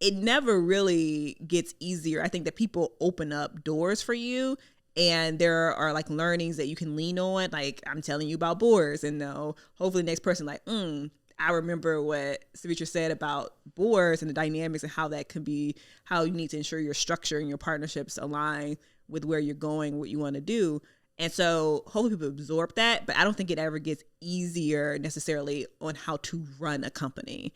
it never really gets easier. I think that people open up doors for you, and there are like learnings that you can lean on. Like I'm telling you about boards, and hopefully the next person like, I remember what Sevetri said about boards and the dynamics and how that could be, how you need to ensure your structure and your partnerships align with where you're going, what you want to do. And so hopefully people absorb that, but I don't think it ever gets easier necessarily on how to run a company.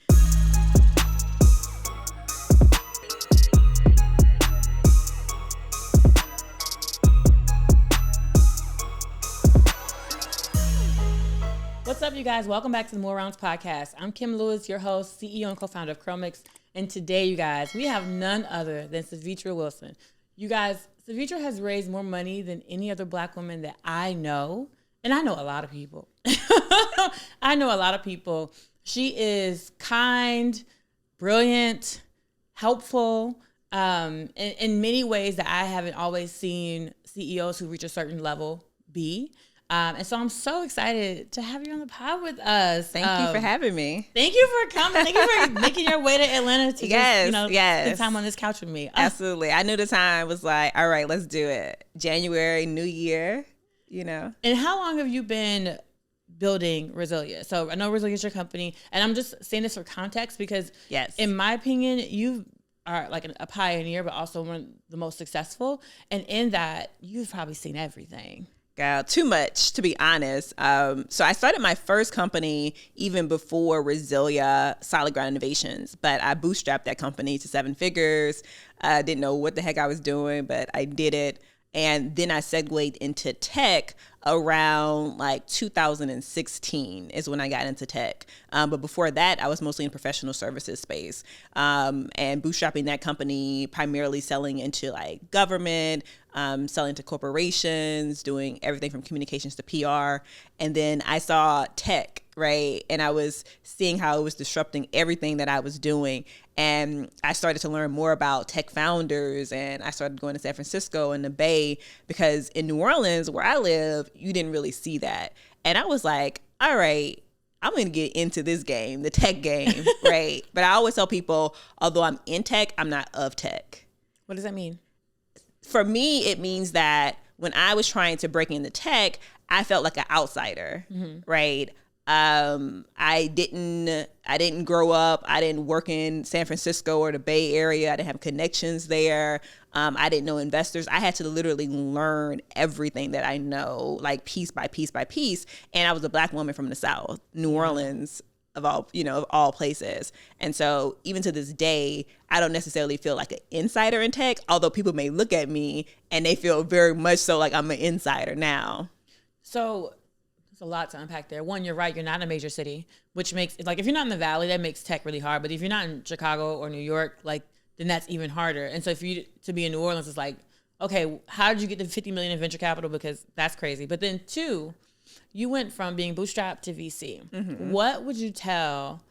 What's up, you guys? Welcome back to the More Rounds podcast. I'm Kim Lewis, your host, CEO and co-founder of Chromix. And today, you guys, we have none other than Sevetri Wilson. You guys, Sevetri has raised more money than any other Black woman that I know. And I know a lot of people. She is kind, brilliant, helpful, in many ways that I haven't always seen CEOs who reach a certain level be. And so I'm so excited to have you on the pod with us. Thank you for having me. Thank you for coming. Thank you for making your way to Atlanta to spend time on this couch with me. Absolutely. I knew the time was like, all right, let's do it. January, New Year, And how long have you been building Resilia? So I know Resilia is your company, and I'm just saying this for context because, in my opinion, you are like a pioneer, but also one of the most successful. And in that, you've probably seen everything. Too much, to be honest. So I started my first company even before Resilia, Solid Ground Innovations, but I bootstrapped that company to 7 figures. I didn't know what the heck I was doing, but I did it. And then I segued into tech around like 2016 is when I got into tech. But before that, I was mostly in professional services space, and bootstrapping that company, primarily selling into like government, selling to corporations, doing everything from communications to PR. And then I saw tech, right? And I was seeing how it was disrupting everything that I was doing. And I started to learn more about tech founders, and I started going to San Francisco and the Bay, because in New Orleans, where I live, you didn't really see that. And I was like, all right, I'm going to get into this game, the tech game, right? But I always tell people, although I'm in tech, I'm not of tech. What does that mean? For me, it means that when I was trying to break into tech, I felt like an outsider, right? I didn't grow up. I didn't work in San Francisco or the Bay Area. I didn't have connections there. I didn't know investors. I had to literally learn everything that I know, like piece by piece by piece. And I was a Black woman from the South, New Orleans, of all places. And so even to this day, I don't necessarily feel like an insider in tech, although people may look at me and they feel very much so like I'm an insider now. So there's a lot to unpack there. One, you're right. You're not in a major city, which makes, like, if you're not in the Valley, that makes tech really hard. But if you're not in Chicago or New York, like, then that's even harder. And so to be in New Orleans, it's like, okay, how did you get to 50 million in venture capital? Because that's crazy. But then 2, you went from being bootstrapped to VC. Mm-hmm. What would you tell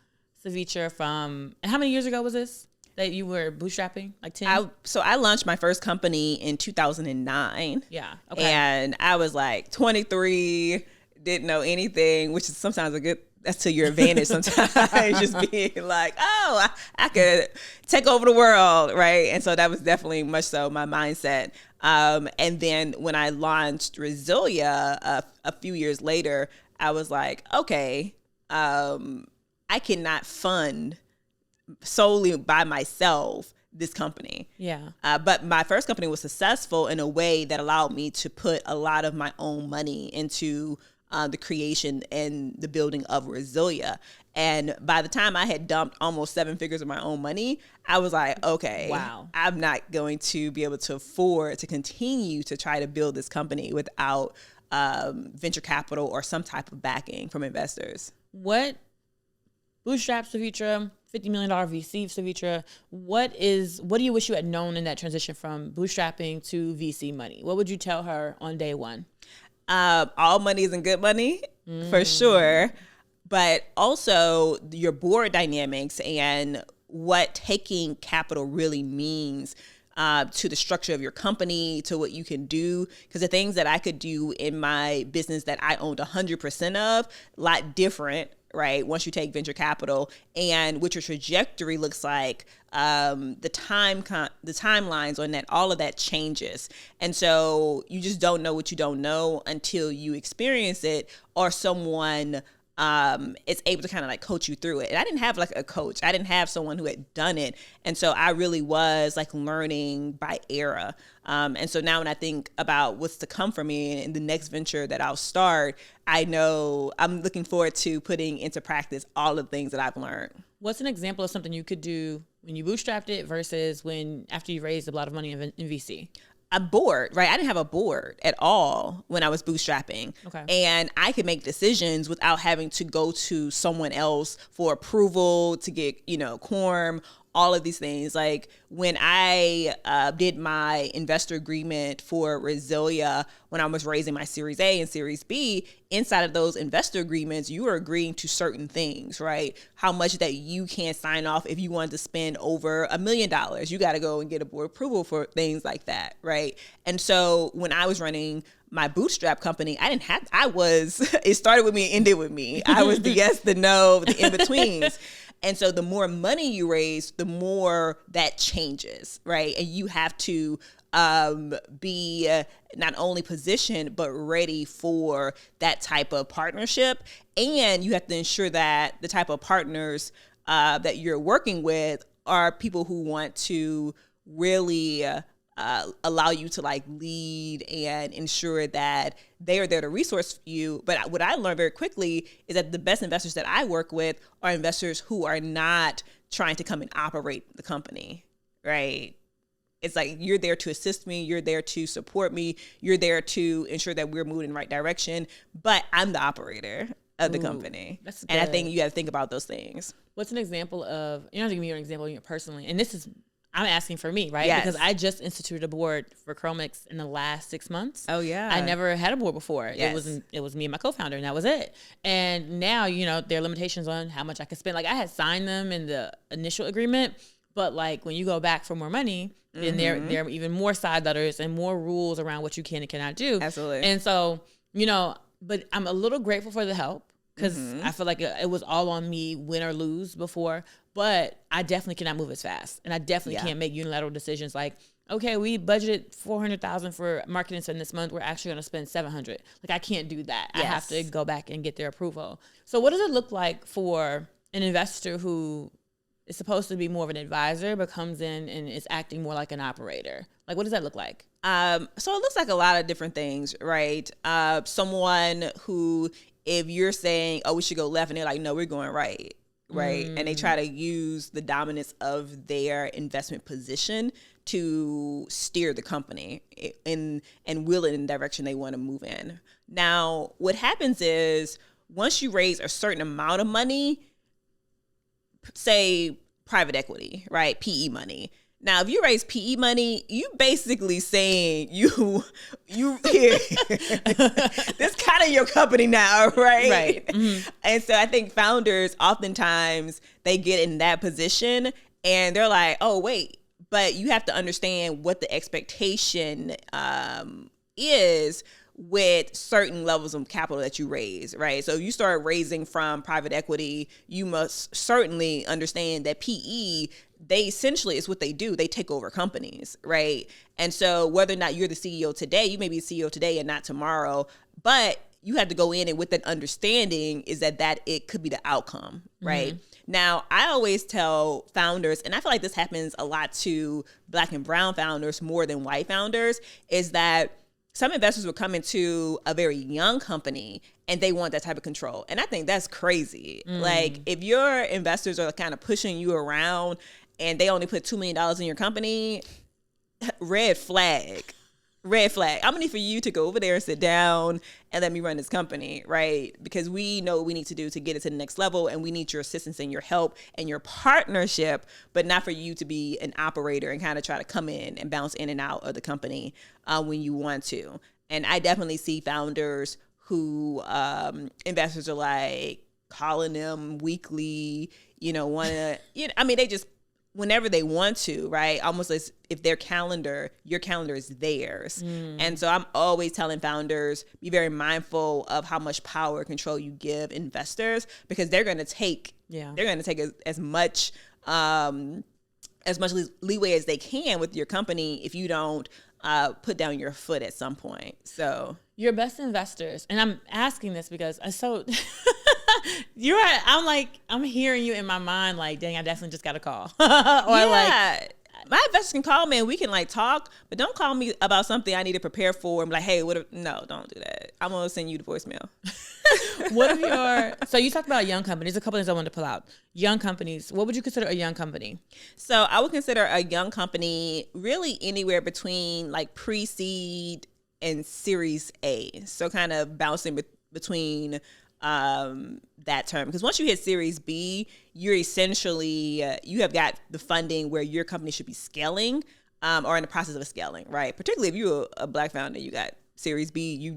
Sevetri and how many years ago was this that you were bootstrapping? Like 10? So I launched my first company in 2009. Yeah. Okay. And I was like 23, didn't know anything, which is sometimes that's to your advantage sometimes, just being like, oh, I could take over the world, right? And so that was definitely much so my mindset. And then when I launched Resilia a few years later, I was like, okay, I cannot fund solely by myself this company. Yeah. But my first company was successful in a way that allowed me to put a lot of my own money into the creation and the building of Resilia. And by the time I had dumped almost 7 figures of my own money, I was like, okay, wow, I'm not going to be able to afford to continue to try to build this company without venture capital or some type of backing from investors. What bootstrap Sevetri, $50 million VC Sevetri, what do you wish you had known in that transition from bootstrapping to VC money? What would you tell her on day one? All money isn't good money, for sure. But also your board dynamics and what taking capital really means to the structure of your company, to what you can do. Because the things that I could do in my business that I owned 100% of, a lot different, right? Once you take venture capital, and what your trajectory looks like, the timelines on that, all of that changes. And so you just don't know what you don't know until you experience it, or someone is able to kind of like coach you through it. And I didn't have like a coach. I didn't have someone who had done it. And so I really was like learning by error. And so now when I think about what's to come for me in the next venture that I'll start, I know I'm looking forward to putting into practice all the things that I've learned. What's an example of something you could do when you bootstrapped it versus after you raised a lot of money in VC? A board, right? I didn't have a board at all when I was bootstrapping. Okay. And I could make decisions without having to go to someone else for approval, to get, quorum, all of these things. Like when I did my investor agreement for Resilia, when I was raising my Series A and Series B, inside of those investor agreements, you are agreeing to certain things, right? How much that you can sign off if you wanted to spend over $1 million. You got to go and get a board approval for things like that, right? And so when I was running my bootstrap company, it started with me and ended with me. I was the yes, the no, the in-betweens. And so the more money you raise, the more that changes, right? And you have to be not only positioned, but ready for that type of partnership. And you have to ensure that the type of partners that you're working with are people who want to really allow you to like lead and ensure that they are there to resource you. But what I learned very quickly is that the best investors that I work with are investors who are not trying to come and operate the company, right? It's like, you're there to assist me. You're there to support me. You're there to ensure that we're moving in the right direction. But I'm the operator of the company. That's and I good. think you got to think about those things. What's an example of, you don't have to give me an example personally, and this is, I'm asking for me, right? Yes. Because I just instituted a board for Chromix in the last 6 months. Oh, yeah. I never had a board before. Yes. It was me and my co-founder, and that was it. And now, there are limitations on how much I could spend. Like, I had signed them in the initial agreement, but like when you go back for more money, then there are even more side letters and more rules around what you can and cannot do. Absolutely. And so, but I'm a little grateful for the help, because I feel like it was all on me, win or lose before. But I definitely cannot move as fast, and I definitely can't make unilateral decisions like, okay, we budgeted $400,000 for marketing spend this month. We're actually going to spend $700,000. Like, I can't do that. Yes. I have to go back and get their approval. So what does it look like for an investor who is supposed to be more of an advisor, but comes in and is acting more like an operator? Like, what does that look like? So it looks like a lot of different things, right? Someone who, if you're saying, oh, we should go left, and they're like, no, we're going right. Right. And they try to use the dominance of their investment position to steer the company and will it in the direction they want to move in. Now, what happens is, once you raise a certain amount of money, say private equity, right? PE money. Now, if you raise PE money, you basically saying you here. This kind of your company now, right? Right. Mm-hmm. And so I think founders, oftentimes they get in that position and they're like, oh, wait, but you have to understand what the expectation is with certain levels of capital that you raise, right? So you start raising from private equity, you must certainly understand that PE, they essentially, is what they do. They take over companies, right? And so whether or not you're the CEO today, you may be the CEO today and not tomorrow, but you have to go in and with that understanding is that it could be the outcome, right? Mm-hmm. Now, I always tell founders, and I feel like this happens a lot to Black and brown founders more than white founders, is that some investors will come into a very young company and they want that type of control. And I think that's crazy. Like, if your investors are kind of pushing you around and they only put $2 million in your company, red flag. Red flag. I'm going to need for you to go over there and sit down and let me run this company, right? Because we know what we need to do to get it to the next level, and we need your assistance and your help and your partnership, but not for you to be an operator and kind of try to come in and bounce in and out of the company when you want to. And I definitely see founders who investors are like calling them weekly, want to, they just whenever they want to, right? Almost as if your calendar is theirs. And so I'm always telling founders, be very mindful of how much power and control you give investors, because they're going to take as much leeway as they can with your company if you don't put down your foot at some point. So your best investors, and I'm asking this because I'm hearing you in my mind like, dang, I definitely just got a call. My investors can call me and we can like talk, but don't call me about something I need to prepare for. I'm like, hey, no, don't do that. I'm going to send you the voicemail. So you talked about young companies, a couple things I wanted to pull out. Young companies, what would you consider a young company? So I would consider a young company really anywhere between like pre-seed and Series A. So kind of bouncing between that term, because once you hit Series B, you're essentially you have got the funding where your company should be scaling or in the process of scaling, right? Particularly if you're a Black founder, you got Series B, your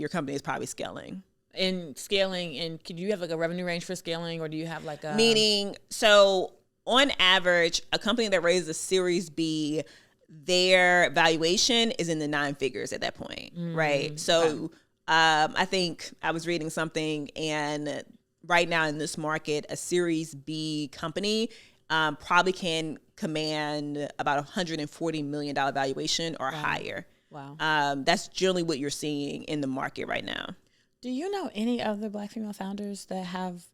company is probably scaling. And scaling, and could you have like a revenue range for scaling, or do you have like a meaning? So on average, a company that raises a Series B, their valuation is in the 9 figures at that point, right? So. Okay. I think I was reading something, and right now in this market, a Series B company probably can command about $140 million valuation or higher. Wow. That's generally what you're seeing in the market right now. Do you know any other Black female founders that have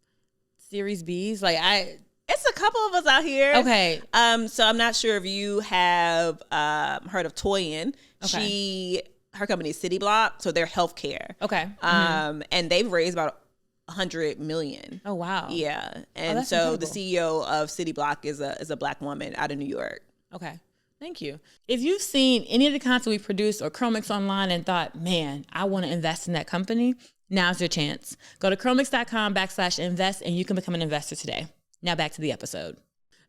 Series Bs? It's a couple of us out here. Okay. So I'm not sure if you have heard of Toyin. Okay. Her company is City Block, so they're healthcare. Okay. And they've raised about $100 million. Oh, wow. Yeah. And so incredible. The CEO of City Block is a Black woman out of New York. Okay. Thank you. If you've seen any of the content we produced or Chromix online and thought, man, I want to invest in that company, now's your chance. Go to chromix.com/invest and you can become an investor today. Now back to the episode.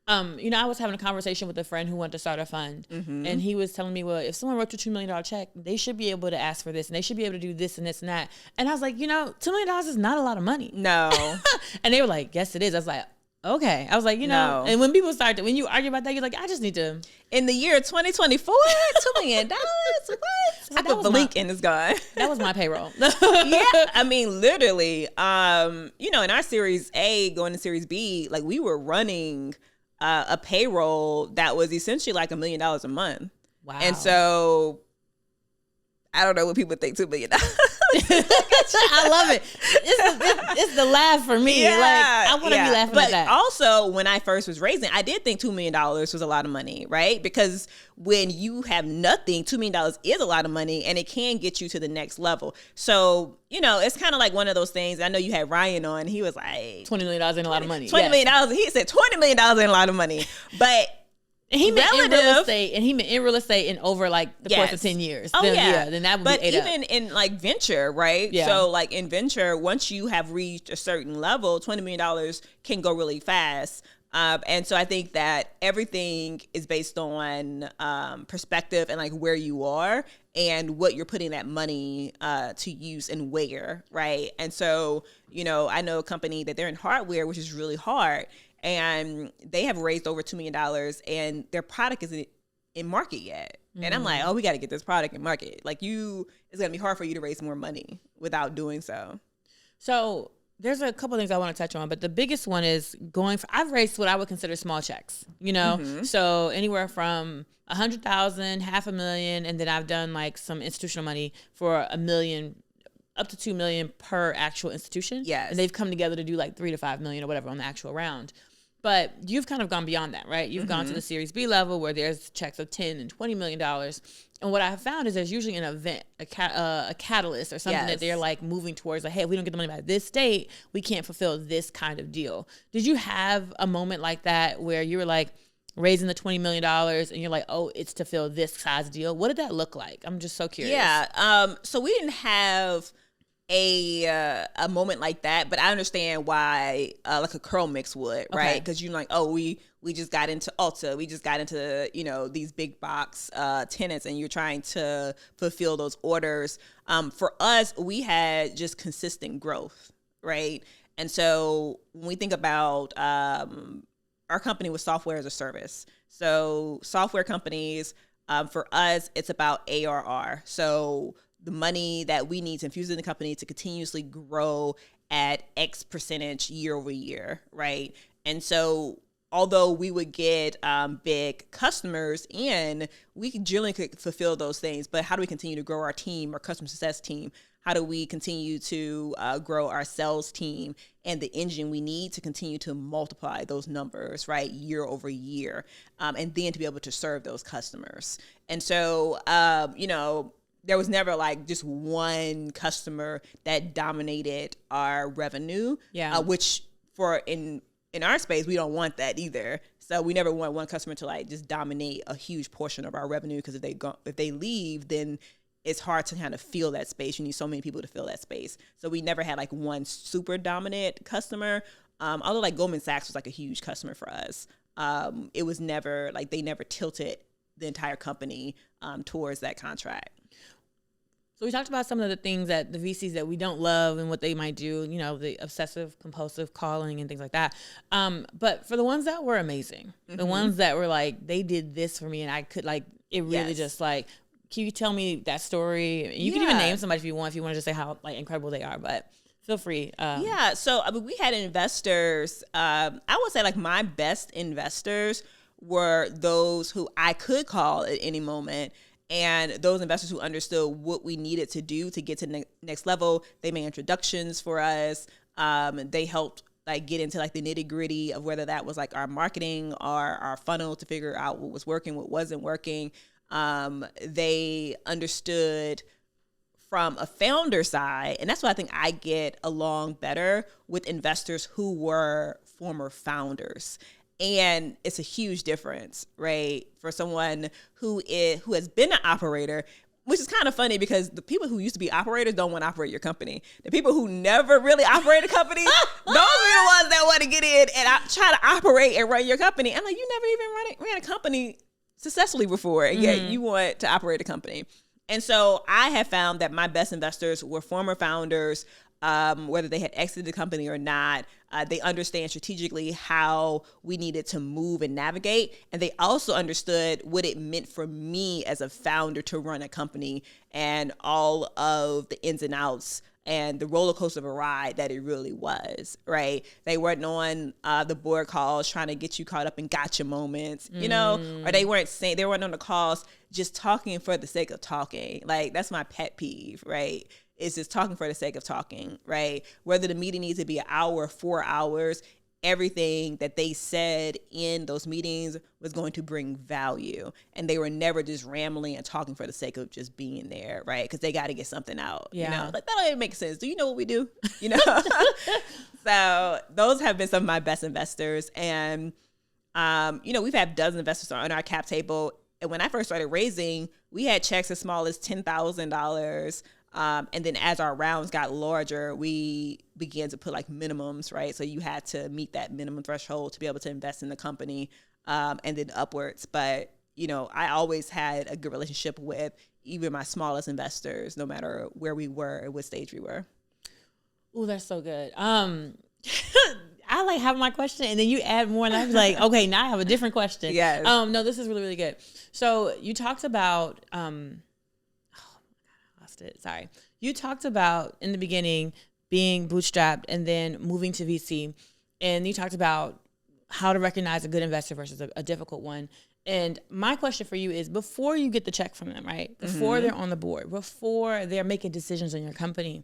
I was having a conversation with a friend who wanted to start a fund, and he was telling me, well, if someone wrote you $2 million check, they should be able to ask for this, and they should be able to do this and this and that. And I was like, $2 million is not a lot of money. No. And they were like, yes, it is. I was like, okay. I was like, no. And when people when you argue about that, you're like, I just need to. In the year 2024, $2 million? What? I could blink and it's gone. That was my payroll. Yeah. I mean, literally, in our Series A going to Series B, like we were running a payroll that was essentially like $1 million a month. Wow. And so I don't know what people think $2 million. I love it. It's the laugh for me. Yeah, I want to be laughing at that. But also, when I first was raising, I did think $2 million was a lot of money, right? Because when you have nothing, $2 million is a lot of money, and it can get you to the next level. So, it's kind of like one of those things. I know you had Ryan on. He was like, $20 million ain't a lot of money. $20 million. He said $20 million ain't a lot of money. But and he meant in real estate, in real estate in over like the course of 10 years. Oh, then that would but be even in like venture, right? Yeah. So like in venture, once you have reached a certain level, $20 million can go really fast. And so I think that everything is based on perspective and like where you are and what you're putting that money to use and where, right? And so, I know a company that they're in hardware, which is really hard. And they have raised over $2 million and their product isn't in market yet. And I'm like, we got to get this product in market. Like it's going to be hard for you to raise more money without doing so. So there's a couple of things I want to touch on, but the biggest one is I've raised what I would consider small checks, So anywhere from $100,000, $500,000, and then I've done like some institutional money for $1 million, up to $2 million per actual institution. Yes. And they've come together to do like $3 to $5 million or whatever on the actual round. But you've kind of gone beyond that, right? You've gone to the Series B level where there's checks of $10 and $20 million. And what I have found is there's usually an event, a catalyst or something that they're like moving towards, like, hey, if we don't get the money by this date, we can't fulfill this kind of deal. Did you have a moment like that where you were like raising the $20 million and you're like, oh, it's to fill this size deal? What did that look like? I'm just so curious. Yeah. So we didn't have a moment like that, but I understand why like a curl mix would, right? Because you're like, we just got into Ulta, we just got into these big box tenants, and you're trying to fulfill those orders. For us, we had just consistent growth, right? And so when we think about our company was software as a service. So software companies, for us, it's about ARR. So the money that we need to infuse in the company to continuously grow at X percentage year over year, right? And so although we would get big customers in, we generally could fulfill those things. But how do we continue to grow our team, our customer success team? How do we continue to grow our sales team and the engine we need to continue to multiply those numbers, right, year over year, and then to be able to serve those customers? And so, there was never like just one customer that dominated our revenue, which in our space, we don't want that either. So we never want one customer to like just dominate a huge portion of our revenue, because if they leave, then it's hard to kind of fill that space. You need so many people to fill that space. So we never had like one super dominant customer. Although like Goldman Sachs was like a huge customer for us. It was never like they never tilted the entire company towards that contract. So we talked about some of the things that the VCs that we don't love and what they might do, the obsessive compulsive calling and things like that. But for the ones that were amazing, the ones that were like, they did this for me and I could like, it really just like, can you tell me that story? You can even name somebody if you want to just say how like incredible they are, but feel free. So I mean, we had investors. I would say like my best investors were those who I could call at any moment. And those investors who understood what we needed to do to get to the next level. They made introductions for us. They helped like get into like the nitty gritty of whether that was like our marketing or our funnel to figure out what was working, what wasn't working. They understood from a founder side, and that's why I think I get along better with investors who were former founders. And it's a huge difference, right? For someone who has been an operator, which is kind of funny because the people who used to be operators don't want to operate your company. The people who never really operate a company, those are the ones that want to get in and try to operate and run your company. I'm like, you never even ran a company successfully before, and yet you want to operate a company. And so I have found that my best investors were former founders, whether they had exited the company or not. They understand strategically how we needed to move and navigate. And they also understood what it meant for me as a founder to run a company and all of the ins and outs and the roller coaster of a ride that it really was, right? They weren't on the board calls trying to get you caught up in gotcha moments, or they weren't on the calls just talking for the sake of talking. Like, that's my pet peeve, right? It's just talking for the sake of talking, right? Whether the meeting needs to be an hour, 4 hours, everything that they said in those meetings was going to bring value. And they were never just rambling and talking for the sake of just being there, right? Because they got to get something out, Like, that don't even make sense. Do you know what we do? So those have been some of my best investors. And, we've had dozens of investors on our cap table. And when I first started raising, we had checks as small as $10,000. And then as our rounds got larger, we began to put like minimums, right? So you had to meet that minimum threshold to be able to invest in the company, and then upwards. But, I always had a good relationship with even my smallest investors, no matter where we were or what stage we were. Oh, that's so good. I like have my question and then you add more and I'm like, okay, now I have a different question. Yes. No, this is really, really good. So you talked about, Sorry. You talked about in the beginning being bootstrapped and then moving to VC. And you talked about how to recognize a good investor versus a difficult one. And my question for you is, before you get the check from them, right? Before they're on the board, before they're making decisions on your company,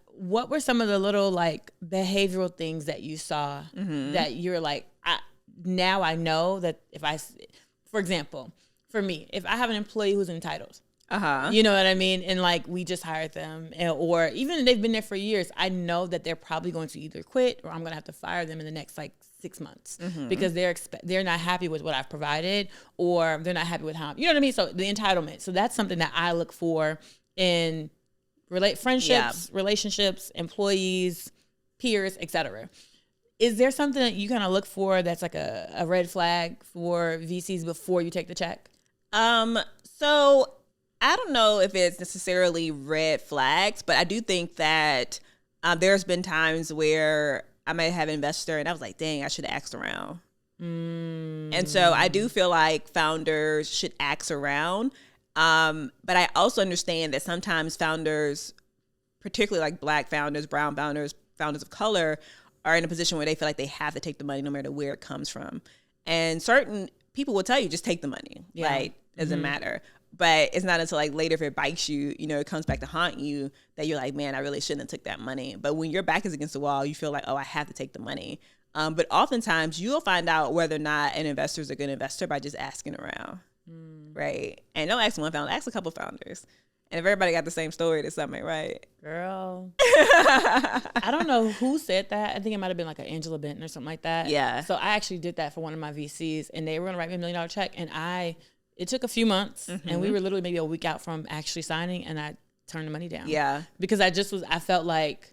what were some of the little like behavioral things that you saw that you're like, now I know that for example, for me, if I have an employee who's entitled, you know what I mean? And like, we just hired them, or even if they've been there for years, I know that they're probably going to either quit or I'm going to have to fire them in the next like 6 months because they're not happy with what I've provided, or they're not happy with how, you know what I mean? So the entitlement. So that's something that I look for in friendships, relationships, employees, peers, etc. Is there something that you kind of look for that's like a red flag for VCs before you take the check? So I don't know if it's necessarily red flags, but I do think that there's been times where I might have an investor and I was like, dang, I should have asked around, And so I do feel like founders should ask around. But I also understand that sometimes founders, particularly like Black founders, brown founders, founders of color, are in a position where they feel like they have to take the money no matter where it comes from. And certain people will tell you, just take the money. Yeah. Like, doesn't matter. But it's not until like later, if it bites you, you know, it comes back to haunt you, that you're like, man, I really shouldn't have took that money. But when your back is against the wall, you feel like, oh, I have to take the money. But oftentimes you'll find out whether or not an investor is a good investor by just asking around. Right. And don't ask one founder, ask a couple founders. And if everybody got the same story, that's something, right? Girl. I don't know who said that. I think it might have been like an Angela Benton or something like that. Yeah. So I actually did that for one of my VCs, and they were going to write me $1 million check. And it took a few months, and we were literally maybe a week out from actually signing, and I turned the money down. Yeah. Because I felt like,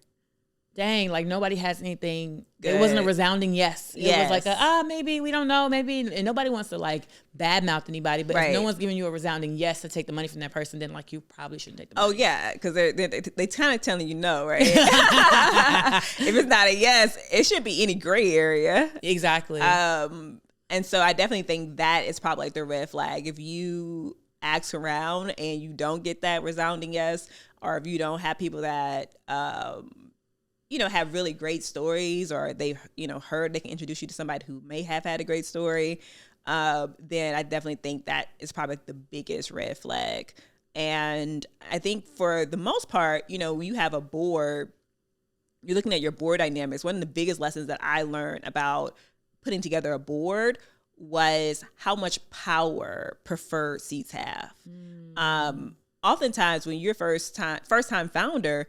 dang, like nobody has anything. Good. It wasn't a resounding yes. It Yes. was like, maybe, we don't know, maybe. And nobody wants to like badmouth anybody, but Right. if no one's giving you a resounding yes to take the money from that person, then like you probably shouldn't take the money. Oh, yeah, because they kind of telling you no, right? If it's not a yes, it should be any gray area. Exactly. And so I definitely think that is probably like the red flag. If you ask around and you don't get that resounding yes, or if you don't have people that have really great stories, or they heard they can introduce you to somebody who may have had a great story, then I definitely think that is probably the biggest red flag. And I think for the most part, when you have a board, you're looking at your board dynamics. One of the biggest lessons that I learned about putting together a board was how much power preferred seats have. Oftentimes when you're first time founder,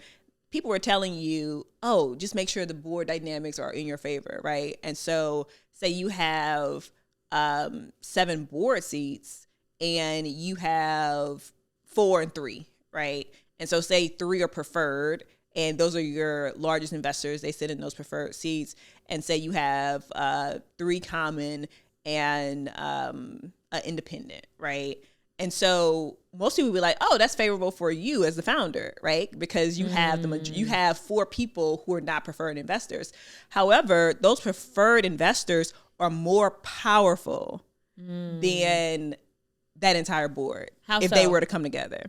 people were telling you, oh, just make sure the board dynamics are in your favor, right? And so say you have 7 board seats and you have 4 and 3, right? And so say 3 are preferred, and those are your largest investors. They sit in those preferred seats. And say you have 3 common and an independent, right? And so most people will be like, oh, that's favorable for you as the founder, right? Because you have you have 4 people who are not preferred investors. However, those preferred investors are more powerful than that entire board if they were to come together.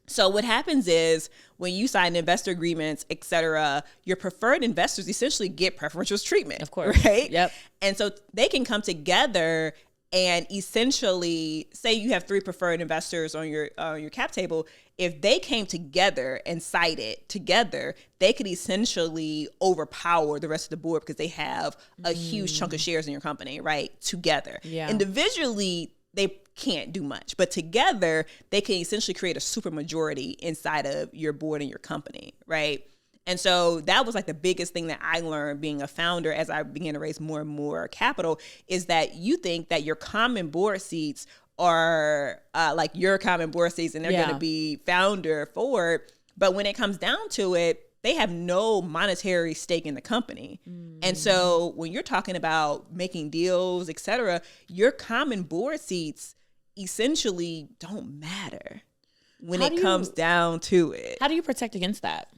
So what happens is when you sign investor agreements, et cetera, your preferred investors essentially get preferential treatment. Of course. Right? Yep. And so they can come together and essentially, say you have 3 preferred investors on your cap table. If they came together and sided together, they could essentially overpower the rest of the board because they have a huge chunk of shares in your company, right? Together. Yeah. Individually, they can't do much, but together they can essentially create a super majority inside of your board and your company, right? And so that was like the biggest thing that I learned being a founder as I began to raise more and more capital, is that you think that your common board seats are like your common board seats and they're going to be founder forward. But when it comes down to it, they have no monetary stake in the company. And so when you're talking about making deals, et cetera, your common board seats essentially don't matter when it comes down to it. How do you protect against that?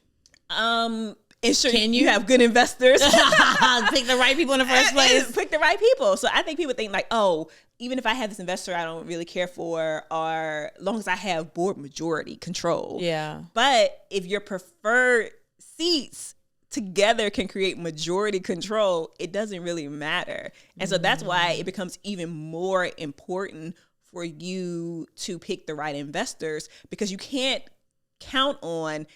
Ensure you have good investors. Pick the right people in the first place. Pick the right people. So I think people think like, oh, even if I have this investor I don't really care for, or as long as I have board majority control. Yeah. But if your preferred seats together can create majority control, it doesn't really matter. And so that's why it becomes even more important for you to pick the right investors, because you can't count on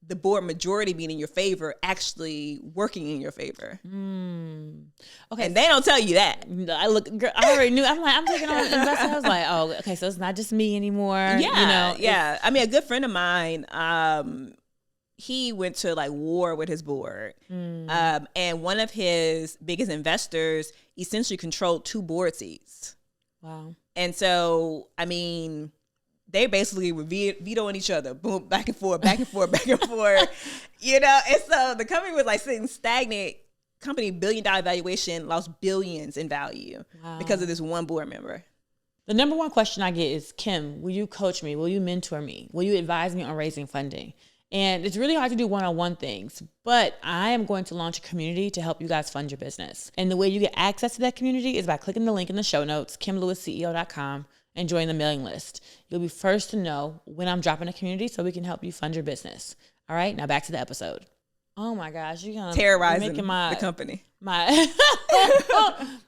the board majority being in your favor actually working in your favor. Okay. And they don't tell you that. I already knew. I'm taking on investors. I was like, oh, okay, so it's not just me anymore. Yeah. Yeah. I mean, a good friend of mine, he went to like war with his board. And one of his biggest investors essentially controlled 2 board seats. Wow. And so, I mean, they basically were vetoing each other, boom, back and forth, back and forth, back and forth, And so the company was like sitting stagnant. Company $1 billion valuation lost billions in value because of this one board member. The number one question I get is, Kim, will you coach me? Will you mentor me? Will you advise me on raising funding? And it's really hard to do one-on-one things, but I am going to launch a community to help you guys fund your business. And the way you get access to that community is by clicking the link in the show notes, kimlewisceo.com, and join the mailing list. You'll be first to know when I'm dropping a community so we can help you fund your business. All right, now back to the episode. Oh my gosh, you're gonna terrorizing the company.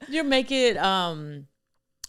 You're making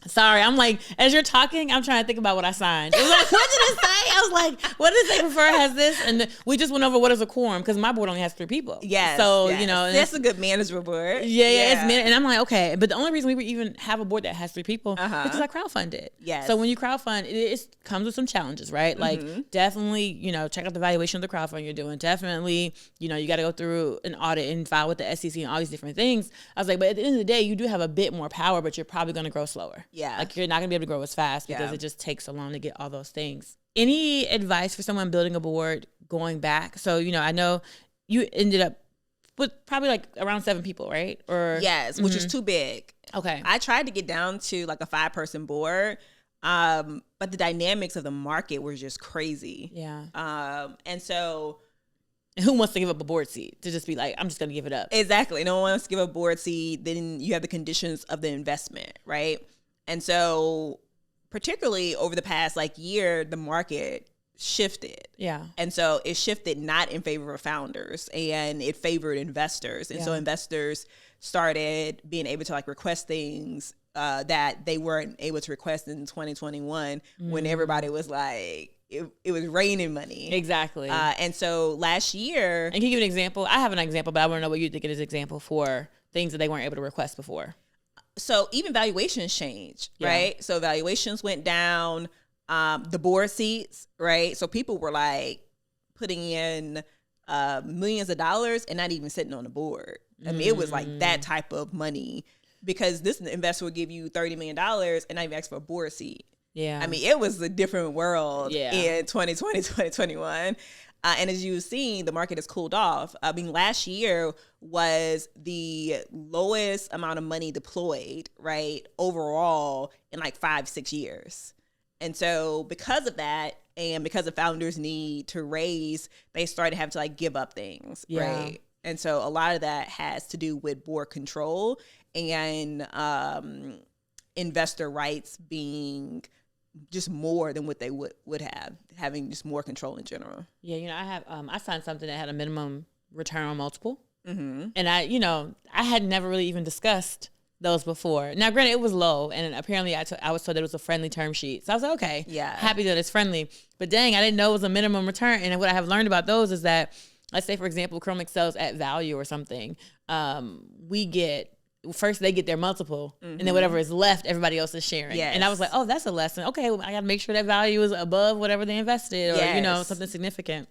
sorry, I'm like, as you're talking, I'm trying to think about what I signed. It was like, what did it say? I was like, what did it say prefer has this? And we just went over what is a quorum because my board only has 3 people. Yes. So, yes. you know. That's a good management board. Yeah. And I'm like, okay. But the only reason we even have a board that has 3 people is because I crowdfunded. Yes. So when you crowdfund, it comes with some challenges, right? Like definitely, you know, check out the valuation of the crowdfund you're doing. Definitely, you know, you got to go through an audit and file with the SEC and all these different things. I was like, but at the end of the day, you do have a bit more power, but you're probably going to grow slower. Yeah. Like you're not going to be able to grow as fast because it just takes so long to get all those things. Any advice for someone building a board going back? So, you know, I know you ended up with probably like around 7 people, right? Or yes, which is too big. Okay. I tried to get down to like a 5-person board, but the dynamics of the market were just crazy. Yeah. And so who wants to give up a board seat to just be like, I'm just going to give it up? Exactly. No one wants to give a board seat. Then you have the conditions of the investment, right? And so particularly over the past like year, the market shifted. Yeah. And so it shifted not in favor of founders, and it favored investors. And so investors started being able to like request things that they weren't able to request in 2021 when everybody was like, it was raining money. Exactly. And so last year. And can you give an example? I have an example, but I want to know what you think it is an example for things that they weren't able to request before. So even valuations changed, right? So valuations went down, the board seats, right? So people were like putting in millions of dollars and not even sitting on the board. I mean, it was like that type of money because this investor would give you $30 million and not even ask for a board seat. Yeah. I mean, it was a different world in 2020, 2021. And as you've seen, the market has cooled off. I mean, last year was the lowest amount of money deployed, right, overall in like 5-6 years. And so because of that, and because the founders need to raise, they started having to like give up things, right? And so a lot of that has to do with board control and investor rights being just more than what they would have, having just more control in general. Yeah, you know, I have I signed something that had a minimum return on multiple, and I had never really even discussed those before. Now, granted, it was low, and apparently I was told that it was a friendly term sheet, so I was like, okay, happy that it's friendly. But dang, I didn't know it was a minimum return. And what I have learned about those is that, let's say for example, Chrome excels at value or something, first they get their multiple, and then whatever is left, everybody else is sharing. And I was like, oh, that's a lesson. Okay, well, I got to make sure that value is above whatever they invested, or you know, something significant.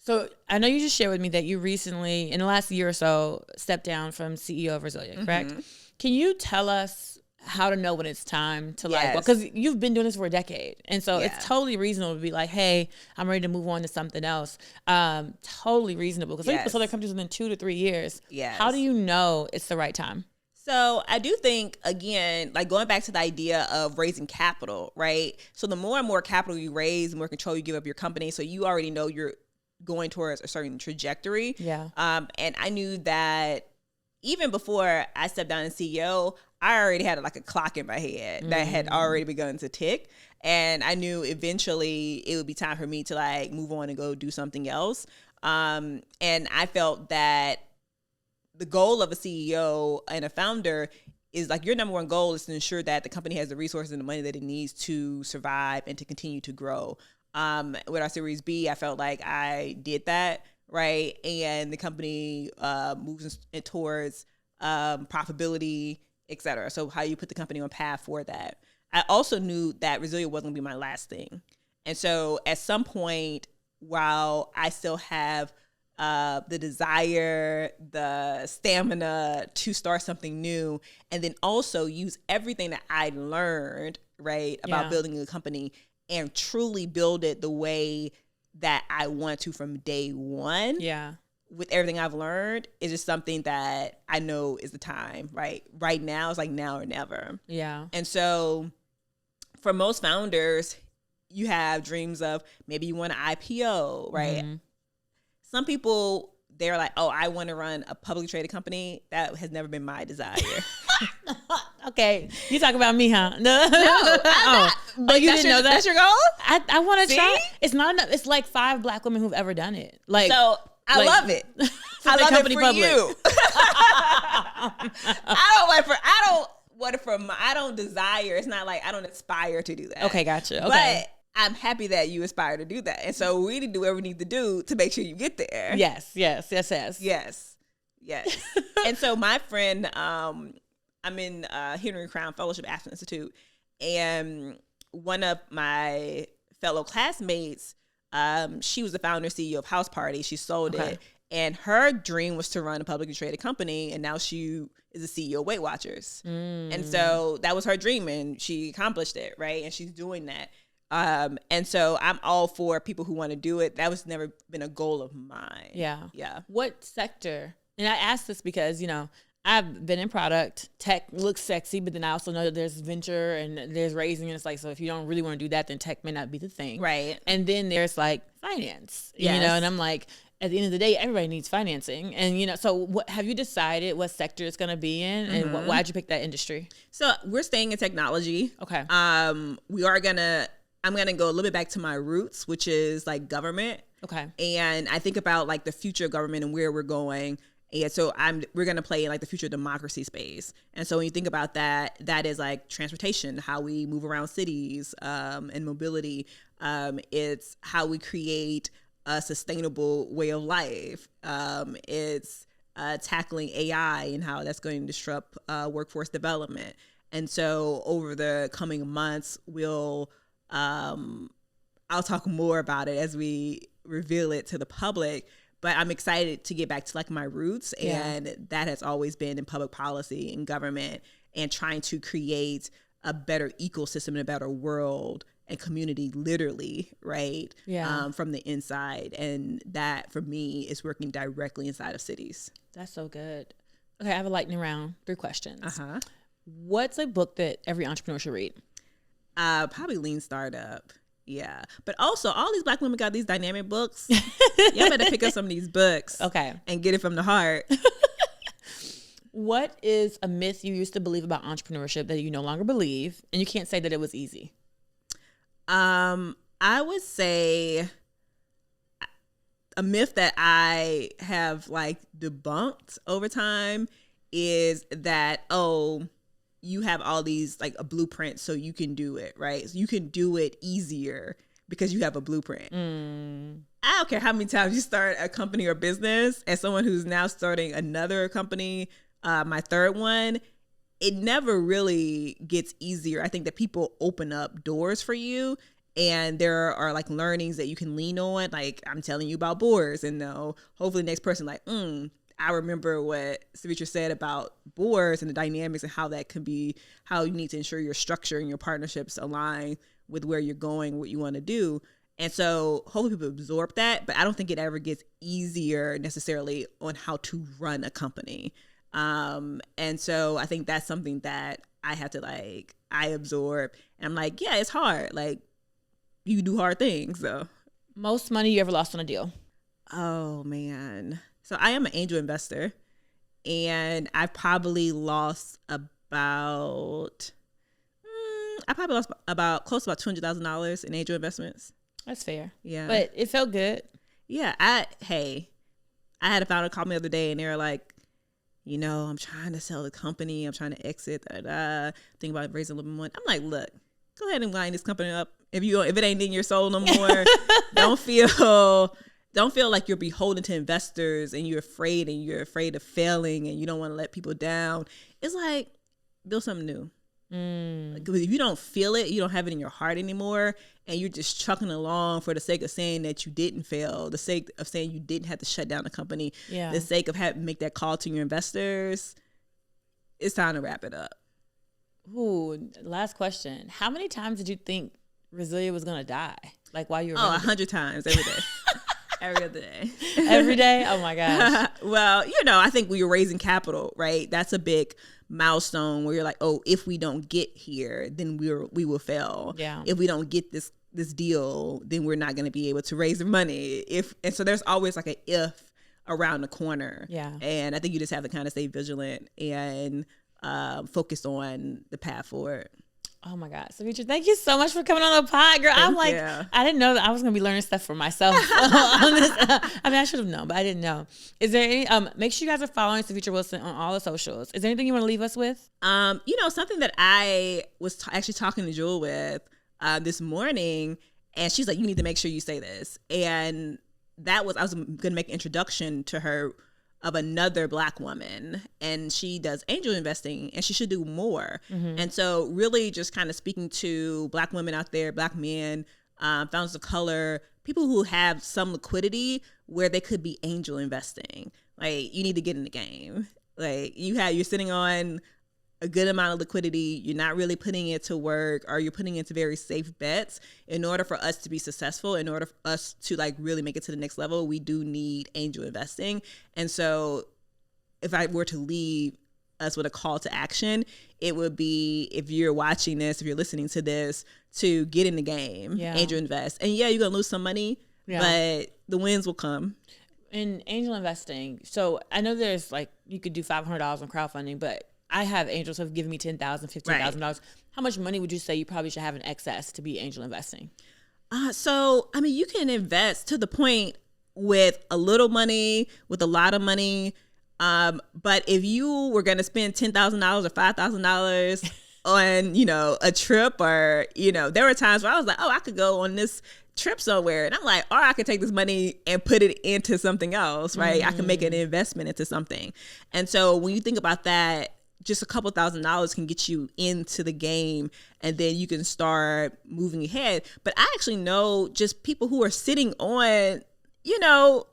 So I know you just shared with me that you recently, in the last year or so, stepped down from CEO of Resilia, correct? Can you tell us how to know when it's time to like, because you've been doing this for a decade. And so it's totally reasonable to be like, hey, I'm ready to move on to something else. Totally reasonable. Because some people sell their companies within 2 to 3 years. How do you know it's the right time? So I do think, again, like going back to the idea of raising capital, right? So the more and more capital you raise, the more control you give up your company. So you already know you're going towards a certain trajectory. And I knew that even before I stepped down as CEO, I already had like a clock in my head that had already begun to tick. And I knew eventually it would be time for me to like move on and go do something else. And I felt that the goal of a CEO and a founder is like your number one goal is to ensure that the company has the resources and the money that it needs to survive and to continue to grow. With our Series B, I felt like I did that, right? And the company moves towards profitability, et cetera. So how you put the company on path for that. I also knew that Resilia wasn't going to be my last thing. And so at some point, while I still have the desire, the stamina to start something new, and then also use everything that I learned, right, about building a company and truly build it the way that I want to from day one. With everything I've learned, is just something that I know is the time, right? Right now, it's like now or never. And so for most founders, you have dreams of maybe you want an IPO, right? Some people, they're like, oh, I want to run a publicly traded company. That has never been my desire. Okay, you talk about me, huh? No, but you didn't know that? That's your goal? I want to try. It's not enough. It's like 5 Black women who've ever done it. Like, so I love it. I love it for you. I don't desire. It's not like I don't aspire to do that. Okay, gotcha. Okay. But I'm happy that you aspire to do that. And so we need to do whatever we need to do to make sure you get there. Yes. And so my friend, I'm in Henry Crown Fellowship Aspen Institute, and one of my fellow classmates, she was the founder and CEO of House Party. She sold it. And her dream was to run a publicly traded company, and now she is the CEO of Weight Watchers. And so that was her dream, and she accomplished it, right? And she's doing that. And so I'm all for people who want to do it. That was never been a goal of mine. Yeah. Yeah. What sector? And I asked this because, I've been in product. Tech looks sexy, but then I also know that there's venture and there's raising. And it's like, so if you don't really want to do that, then tech may not be the thing. Right. And then there's like finance, and I'm like, at the end of the day, everybody needs financing. And, so what have you decided what sector it's going to be in, and why'd you pick that industry? So we're staying in technology. Okay. I'm going to go a little bit back to my roots, which is like government. Okay. And I think about like the future of government and where we're going. And so we're going to play in like the future democracy space. And so when you think about that, that is like transportation, how we move around cities, and mobility. It's how we create a sustainable way of life. It's tackling AI and how that's going to disrupt workforce development. And so over the coming months, I'll talk more about it as we reveal it to the public. But I'm excited to get back to like my roots, and that has always been in public policy and government, and trying to create a better ecosystem and a better world and community, literally, right? Yeah. From the inside. And that for me is working directly inside of cities. That's so good. Okay, I have a lightning round, 3 questions. What's a book that every entrepreneur should read? Probably Lean Startup. Yeah. But also all these Black women got these dynamic books. Y'all better pick up some of these books. Okay. And get it from the heart. What is a myth you used to believe about entrepreneurship that you no longer believe, and you can't say that it was easy? I would say a myth that I have like debunked over time is that, you have all these like a blueprint so you can do it, right? So you can do it easier because you have a blueprint. I don't care how many times you start a company or business. As someone who's now starting another company, my 3rd one, it never really gets easier. I think that people open up doors for you, and there are like learnings that you can lean on. Like I'm telling you about boards, and hopefully the next person like, I remember what Sevetri said about boards and the dynamics and how that can be, how you need to ensure your structure and your partnerships align with where you're going, what you want to do. And so hopefully people absorb that, but I don't think it ever gets easier necessarily on how to run a company. And so I think that's something that I have to I absorb. And I'm like, yeah, it's hard. Like you do hard things. So most money you ever lost on a deal? Oh man. So I am an angel investor, and I've probably lost about close to about $200,000 in angel investments. That's fair. Yeah. But it felt good. Yeah. I had a founder call me the other day, and they were like, I'm trying to sell the company. I'm trying to exit. Think about raising a little bit more. I'm like, look, go ahead and line this company up. If it ain't in your soul no more, don't feel like you're beholden to investors and you're afraid of failing and you don't want to let people down. It's like, build something new. Like, if you don't feel it, you don't have it in your heart anymore, and you're just trucking along for the sake of saying that you didn't fail, the sake of saying you didn't have to shut down the company, the sake of having to make that call to your investors, it's time to wrap it up. Ooh, last question. How many times did you think Resilia was going to die? Like while you were 100 times every day. Every other day. Every day? Oh my gosh. Well, I think we were raising capital, right? That's a big milestone where you're like, if we don't get here, then we will fail. Yeah. If we don't get this this deal, then we're not going to be able to raise the money. And so there's always like an if around the corner. Yeah. And I think you just have to kind of stay vigilant and focus on the path forward. Oh my God. Sevetri, thank you so much for coming on the pod, girl. I'm like, I didn't know that I was going to be learning stuff for myself on this. I mean, I should have known, but I didn't know. Is there any, make sure you guys are following Sevetri Wilson on all the socials. Is there anything you want to leave us with? Something that I was actually talking to Jewel with this morning, and she's like, you need to make sure you say this. And I was going to make an introduction to her of another Black woman, and she does angel investing, and she should do more. Mm-hmm. And so really just kind of speaking to Black women out there, Black men, founders of color, people who have some liquidity where they could be angel investing. Like, you need to get in the game. Like, you're sitting on a good amount of liquidity, you're not really putting it to work, or you're putting it into very safe bets. In order for us to be successful, in order for us to like really make it to the next level, we do need angel investing. And so if I were to leave us with a call to action, it would be, if you're watching this, if you're listening to this, to get in the game, angel invest. And you're going to lose some money, but the wins will come. In angel investing, so I know there's like, you could do $500 on crowdfunding, but I have angels who have given me $10,000, $15,000. Right. How much money would you say you probably should have in excess to be angel investing? So, I mean, you can invest to the point with a little money, with a lot of money. But if you were going to spend $10,000 or $5,000 on, a trip, or, there were times where I was like, oh, I could go on this trip somewhere. And I'm like, or I could take this money and put it into something else, right? I can make an investment into something. And so when you think about that, just a couple $1,000s can get you into the game, and then you can start moving ahead. But I actually know just people who are sitting on,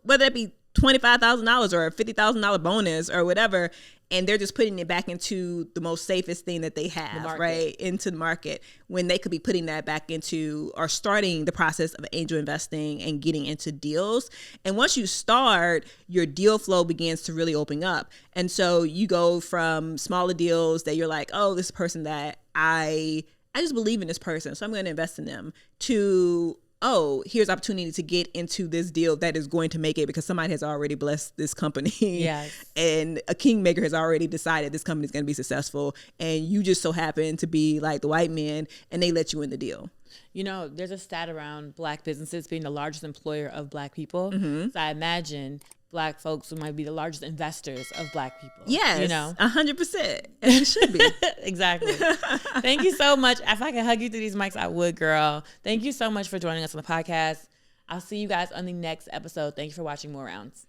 whether it be $25,000 or a $50,000 bonus or whatever, and they're just putting it back into the most safest thing that they have, right? Into the market, when they could be putting that back into, or starting the process of angel investing and getting into deals. And once you start, your deal flow begins to really open up. And so you go from smaller deals that you're like, oh, this person that I just believe in this person, so I'm going to invest in them, to, oh, here's opportunity to get into this deal that is going to make it because somebody has already blessed this company. Yes. And a kingmaker has already decided this company is going to be successful. And you just so happen to be like the white man, and they let you in the deal. There's a stat around Black businesses being the largest employer of Black people. Mm-hmm. So I imagine Black folks who might be the largest investors of Black people. Yes, 100%. And it should be. Exactly. Thank you so much. If I could hug you through these mics, I would, girl. Thank you so much for joining us on the podcast. I'll see you guys on the next episode. Thank you for watching More Rounds.